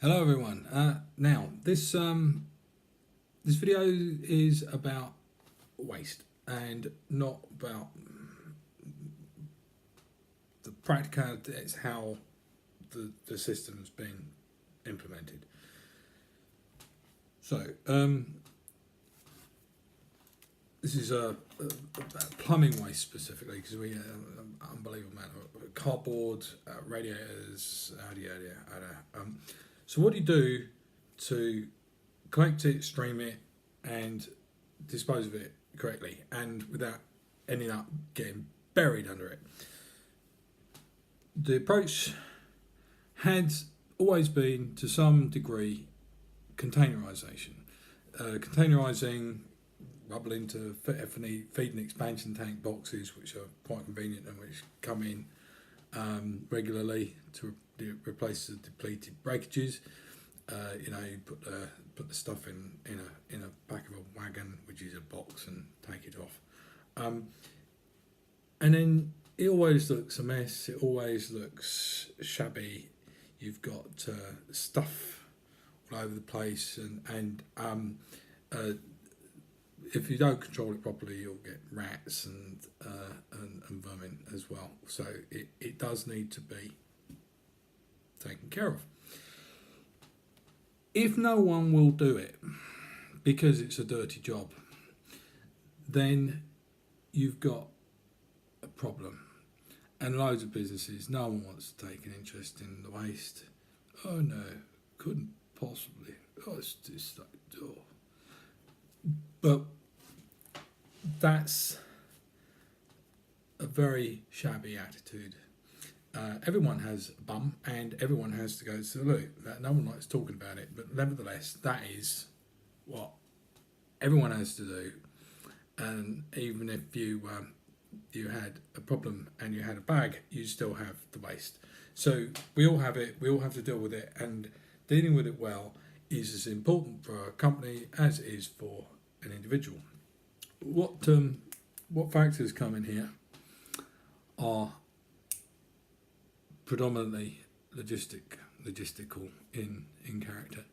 Hello everyone. Now this video is about waste and not about the practicality. It's how the system's been implemented. So this is plumbing waste specifically because we unbelievable amount of cardboard, radiators, yada. So what do you do to collect it, stream it, and dispose of it correctly, and without ending up getting buried under it? The approach had always been, to some degree, containerisation. Containerising rubble into feed and expansion tank boxes, which are quite convenient and which come in regularly to replace the depleted breakages. You put the stuff in a back of a wagon, which is a box, and take it off. And then it always looks a mess. It always looks shabby. You've got stuff all over the place, and if you don't control it properly, you'll get rats and vermin as well. So it does need to be taken care of. If no one will do it because it's a dirty job, then you've got a problem. And loads of businesses, no one wants to take an interest in the waste. Oh no, couldn't possibly. Oh, it's just like, oh. But that's a very shabby attitude. Everyone has a bum and everyone has to go to the loo. No one likes talking about it, but nevertheless, that is what everyone has to do. And even if you had a problem and you had a bag, you still have the waste. So we all have it. We all have to deal with it, and dealing with it well is as important for a company as it is for an individual. What factors come in here are predominantly logistical in character.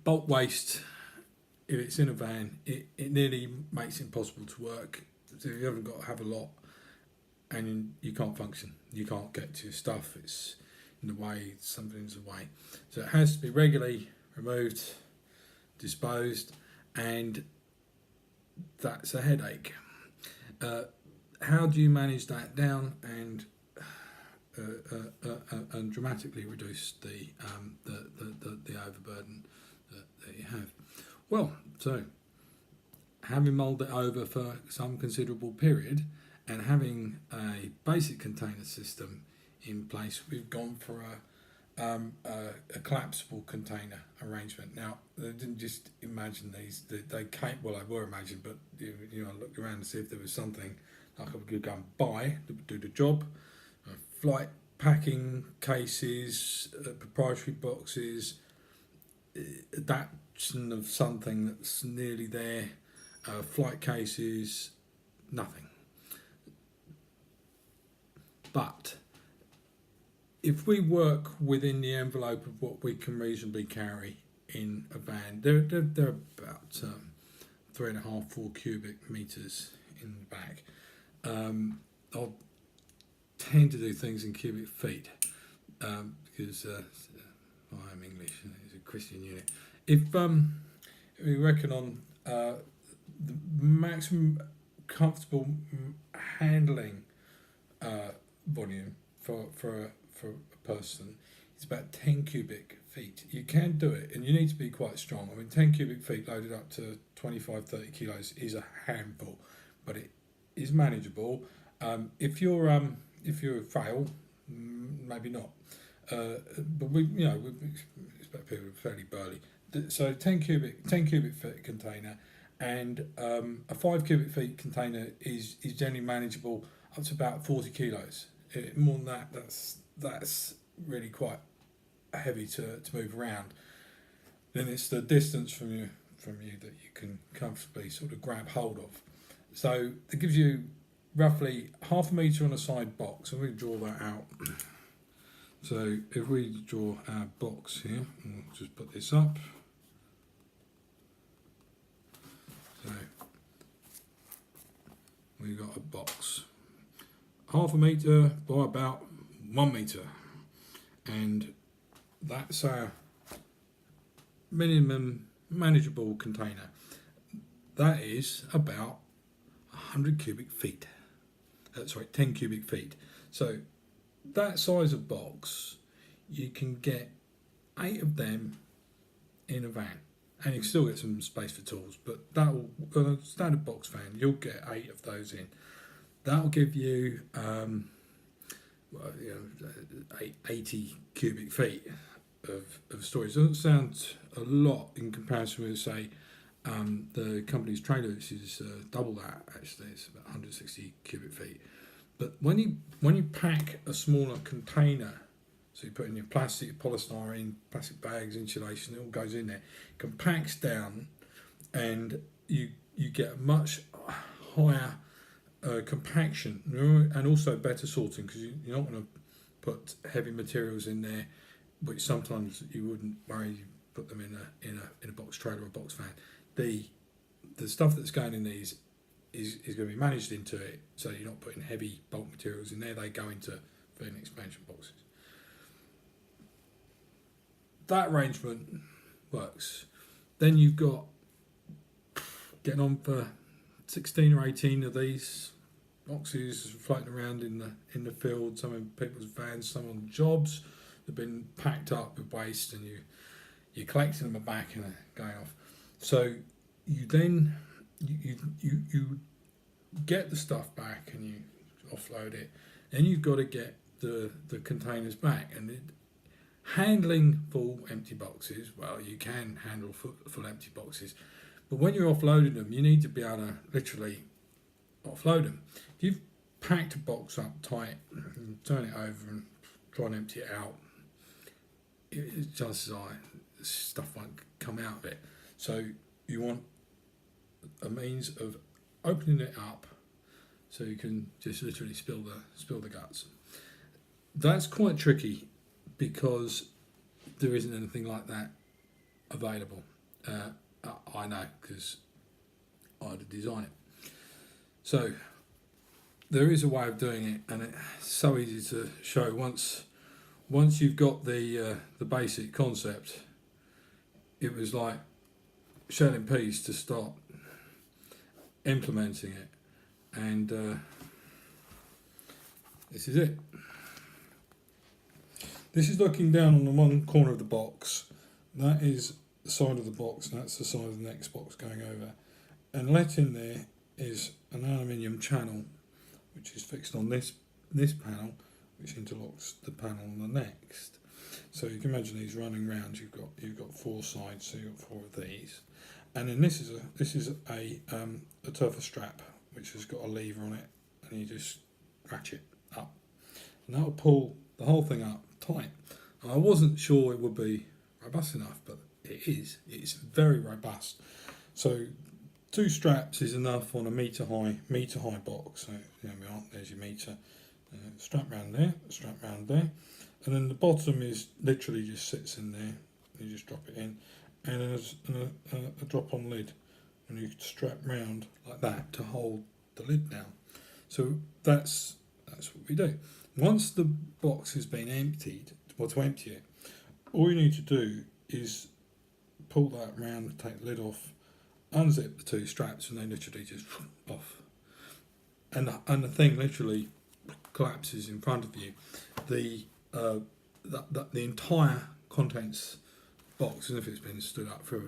Bulk waste, if it's in a van, it nearly makes it impossible to work. So if you haven't got to have a lot, and you can't function, you can't get to your stuff, it's in the way, something's away. So it has to be regularly removed, disposed, and that's a headache. How do you manage that down and dramatically reduce the overburden that you have? Well, so having mulled it over for some considerable period and having a basic container system in place, we've gone for a collapsible container arrangement. Now, they didn't just imagine these; they came. Well, they were imagined, but I looked around to see if there was something like I could go and buy that would do the job. Flight packing cases, proprietary boxes, adaptation of something that's nearly there, flight cases, nothing. But if we work within the envelope of what we can reasonably carry in a van, they're about 3.5, 4 cubic meters in the back. I'll tend to do things in cubic feet because I am English, it's a Christian unit. If we reckon on the maximum comfortable handling volume for a person, it's about 10 cubic feet. You can do it, and you need to be quite strong. I mean, 10 cubic feet loaded up to 25, 30 kilos is a handful, but it is manageable. If you're frail, maybe not. But we expect people fairly burly. So 10 cubic foot container, and a 5 cubic feet container is generally manageable up to about 40 kilos. More than that, that's really quite heavy to move around. Then it's the distance from you that you can comfortably sort of grab hold of. So it gives you roughly half a metre on a side box, and we draw that out So if we draw our box here, we'll just put this up. So we've got a box, 1/2 metre by about 1 metre, and that's our minimum manageable container. That is about 100 cubic feet. 10 cubic feet. So that size of box, you can get 8 of them in a van, and you can still get some space for tools, but that'll, on a standard box van, you'll get 8 of those in. That'll give you 80 cubic feet of storage. It doesn't sound a lot in comparison with, say, the company's trailer, which is double that. Actually, it's about 160 cubic feet. But when you pack a smaller container, so you put in your plastic, polystyrene, plastic bags, insulation, it all goes in there, compacts down, and you get a much higher compaction, and also better sorting, because you're not going to put heavy materials in there, which sometimes you wouldn't worry you put them in a box trailer or a box van. The stuff that's going in these is going to be managed into it, so you're not putting heavy bulk materials in there. They go into fin expansion boxes. That arrangement works. Then you've got getting on for 16 or 18 of these boxes floating around in the field, some in people's vans, some on jobs. They've been packed up with waste, and you're collecting them back and they're going off. So you then you get the stuff back and you offload it. Then you've got to get the containers back, and handling full empty boxes. Well, you can handle full empty boxes, but when you're offloading them, you need to be able to literally offload them. If you've packed a box up tight, and turn it over and try and empty it out, chances are stuff won't come out of it. So you want a means of opening it up so you can just literally spill the guts. That's quite tricky because there isn't anything like that available. I know, because I had to design it. So there is a way of doing it, and it's so easy to show. Once you've got the basic concept, it was like shelling peas to start implementing it, and this is it. This is looking down on the one corner of the box. That is the side of the box, and that's the side of the next box going over. And let in there is an aluminium channel, which is fixed on this panel, which interlocks the panel on the next. So you can imagine these running round. You've got 4 sides, so you've got 4 of these. And then this is a turf strap, which has got a lever on it, and you just ratchet up, and that will pull the whole thing up tight. And I wasn't sure it would be robust enough, but it is. It's very robust. So 2 straps is enough on a metre high box. So there we are. There's your metre. Strap round there, strap round there, and then the bottom is literally just sits in there. You just drop it in, and then there's a drop-on lid, and you strap round like that to hold the lid down. So that's what we do. Once the box has been emptied, well, to empty it, all you need to do is pull that round, take the lid off, unzip the 2 straps, and they literally just off, and the thing literally collapses in front of you. The entire contents box, as if it's been stood up for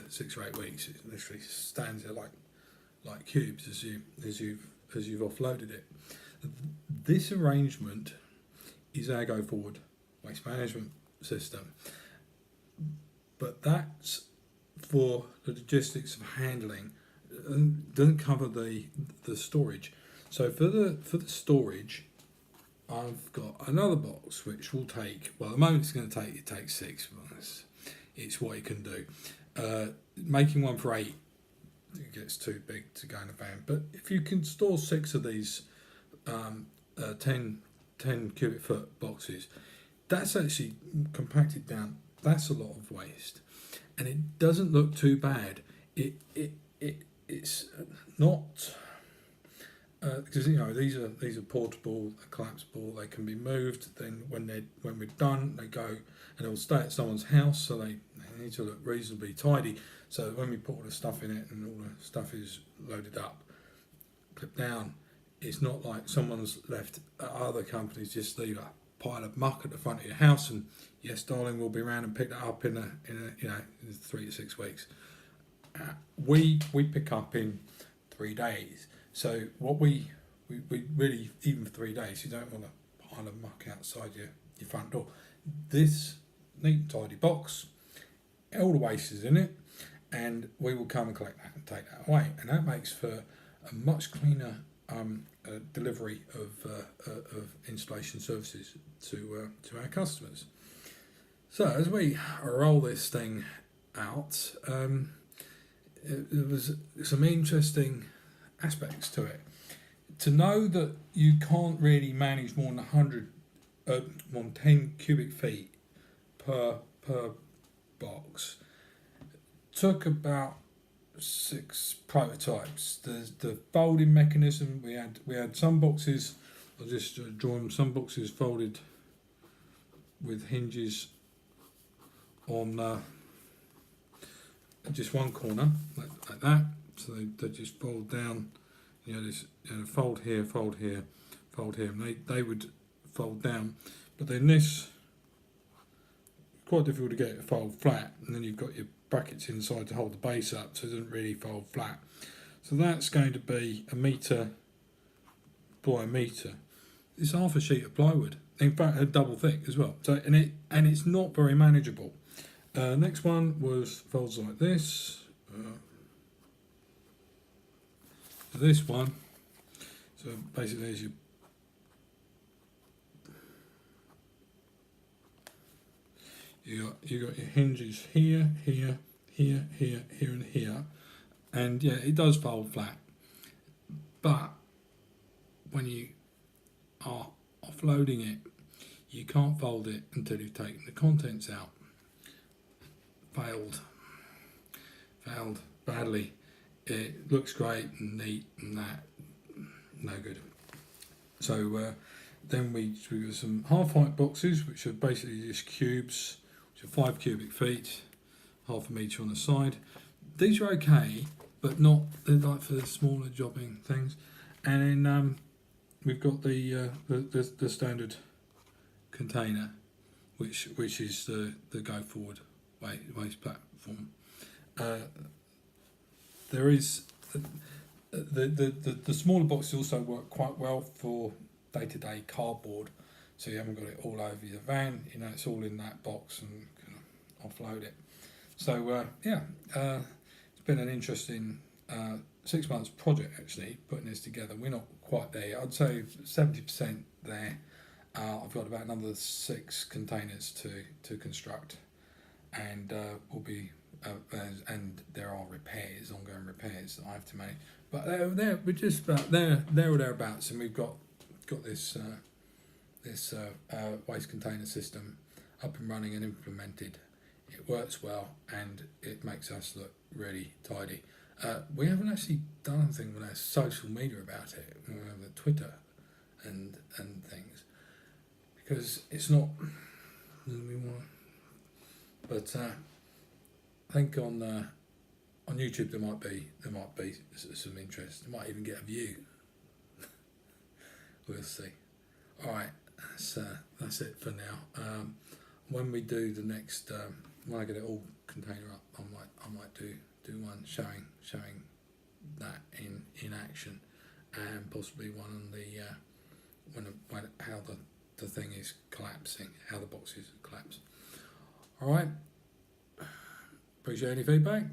6 or 8 weeks, it literally stands there like cubes as you've offloaded it. This arrangement is our go forward waste management system, but that's for the logistics of handling, and doesn't cover the storage. So for the storage, I've got another box which will take, well, at the moment it takes 6. It's what it can do. Making one for 8, it gets too big to go in a van. But if you can store 6 of these 10 cubic foot boxes, that's actually compacted down. That's a lot of waste, and it doesn't look too bad. It's not because these are portable, they're collapsible, they can be moved. Then when we're done, they go and they'll stay at someone's house, so they need to look reasonably tidy. So when we put all the stuff in it and all the stuff is loaded up, clipped down, it's not like someone's left. Other companies just leave a pile of muck at the front of your house, and yes, darling, we'll be around and pick that up in 3 to 6 weeks. We pick up in 3 days. So what we really, even for 3 days, you don't want a pile of muck outside your front door. This neat and tidy box, all the waste is in it, and we will come and collect that and take that away, and that makes for a much cleaner delivery of installation services to our customers. So as we roll this thing out, there was some interesting aspects to it. To know that you can't really manage more than 10 cubic feet per box took about 6 prototypes. There's the folding mechanism. We had some boxes. I'll just draw them. Some boxes folded with hinges on just one corner, like that. So they just fold down. Fold here, fold here, fold here, and they would fold down. But then this, quite difficult to get it to fold flat, and then you've got your brackets inside to hold the base up, so it doesn't really fold flat. So that's going to be 1 metre by 1 metre. It's half a sheet of plywood. In fact, a double thick as well. So and it's not very manageable. Next one was folds like this. This one. So basically, there's you got your hinges here, here, here, here, here, and here, and yeah, it does fold flat. But when you are offloading it, you can't fold it until you've taken the contents out. Failed badly. It looks great and neat and that, no good. So then we got some half-height boxes, which are basically just cubes, which are 5 cubic feet, half a metre on the side. These are okay, but not, they're like for the smaller jobbing things. And then we've got the standard container, which is the go forward waste platform. There is the smaller boxes also work quite well for day-to-day cardboard, so you haven't got it all over your van. It's all in that box and kind of offload it. So it's been an interesting 6 months project actually putting this together. We're not quite there yet. I'd say 70% there. I've got about another 6 containers to construct, and we'll be. And there are ongoing repairs that I have to make. But we're just about there or thereabouts, and we've got this waste container system up and running and implemented. It works well, and it makes us look really tidy. We haven't actually done anything with our social media about it, the Twitter and things, because it's not. But I think on YouTube there might be some interest. It might even get a view. We'll see. All right, that's it for now. When we do the next, when I get it all container up, I might do one showing that in action, and possibly one on the how the thing is collapsing, how the boxes collapse. All right. Appreciate any feedback.